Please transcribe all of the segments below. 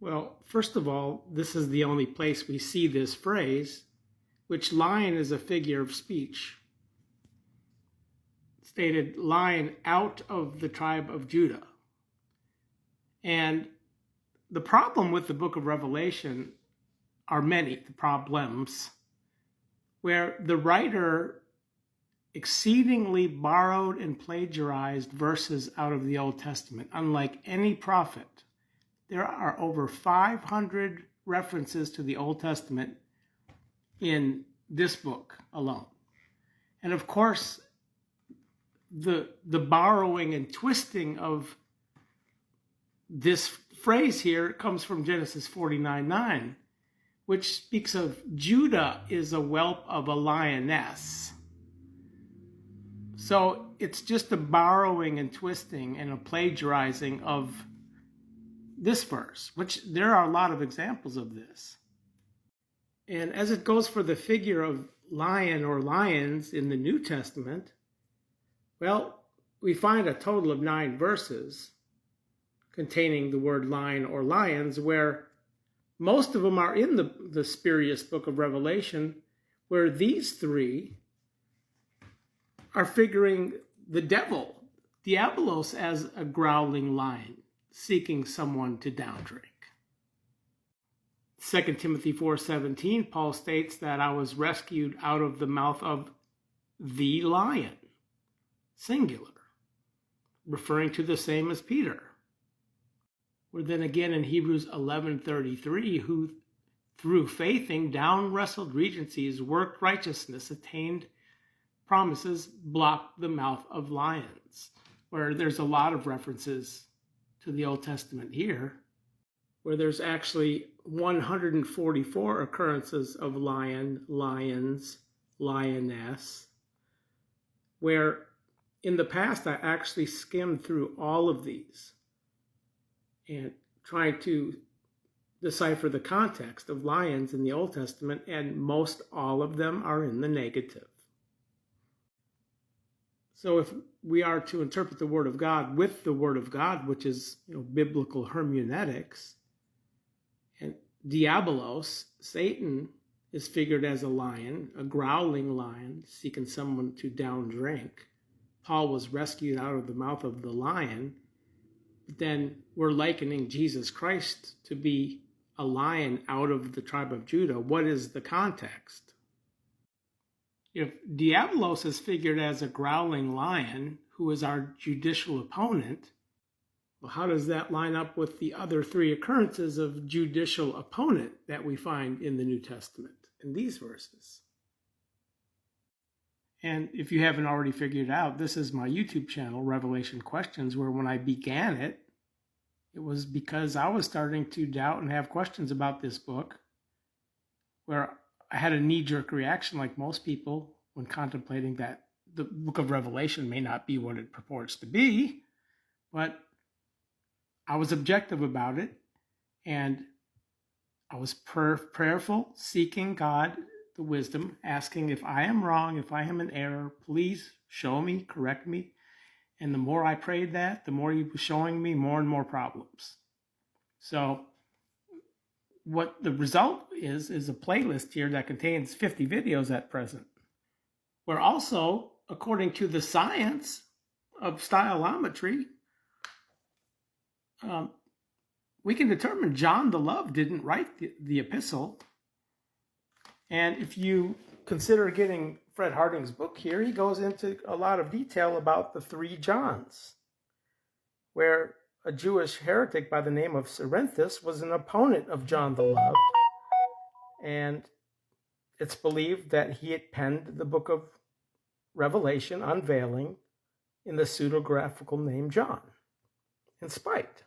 Well, first of all, this is the only place we see this phrase, which lion is a figure of speech. Stated, lion out of the tribe of Judah. And the problem with the book of Revelation are many, the problems, where the writer exceedingly borrowed and plagiarized verses out of the Old Testament. Unlike any prophet, there are over 500 references to the Old Testament in this book alone. And of course, the borrowing and twisting of this phrase here comes from Genesis 49:9, which speaks of Judah is a whelp of a lioness. So it's just a borrowing and twisting and a plagiarizing of this verse, which there are a lot of examples of this. And as it goes for the figure of lion or lions in the New Testament, well, we find a total of 9 verses containing the word lion or lions, where most of them are in the spurious book of Revelation, where these 3 are figuring the devil, Diabolos, as a growling lion, seeking someone to downdrink. 2 Timothy 4:17, Paul states that I was rescued out of the mouth of the lion, singular, referring to the same as Peter. Or then again in Hebrews 11:33, who through faithing down wrestled regencies, worked righteousness, attained promises, blocked the mouth of lions, where there's a lot of references to the Old Testament here, where there's actually 144 occurrences of lion, lions, lioness, where in the past I actually skimmed through all of these and tried to decipher the context of lions in the Old Testament, and most all of them are in the negative. So if we are to interpret the Word of God with the Word of God, which is biblical hermeneutics, and Diabolos, Satan, is figured as a lion, a growling lion, seeking someone to down drink. Paul was rescued out of the mouth of the lion. But then we're likening Jesus Christ to be a lion out of the tribe of Judah. What is the context? If Diabolos is figured as a growling lion, who is our judicial opponent, well, how does that line up with the other 3 occurrences of judicial opponent that we find in the New Testament in these verses? And if you haven't already figured it out, this is my YouTube channel, Revelation Questions, where when I began it, it was because I was starting to doubt and have questions about this book, where I had a knee-jerk reaction like most people when contemplating that the book of Revelation may not be what it purports to be, but I was objective about it, and I was prayerful, seeking God, the wisdom, asking if I am wrong, if I am in error, please show me, correct me. And the more I prayed that, the more He was showing me more and more problems. So what the result is a playlist here that contains 50 videos at present, where also, according to the science of stylometry, we can determine John the Love didn't write the epistle. And if you consider getting Fred Harding's book here, he goes into a lot of detail about the 3 Johns, where a Jewish heretic by the name of Cerinthus was an opponent of John the Loved, and it's believed that he had penned the book of Revelation, unveiling, in the pseudographical name John, in spite,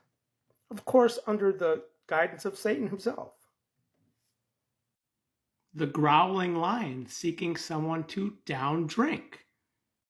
of course, under the guidance of Satan himself. The growling lion seeking someone to down drink.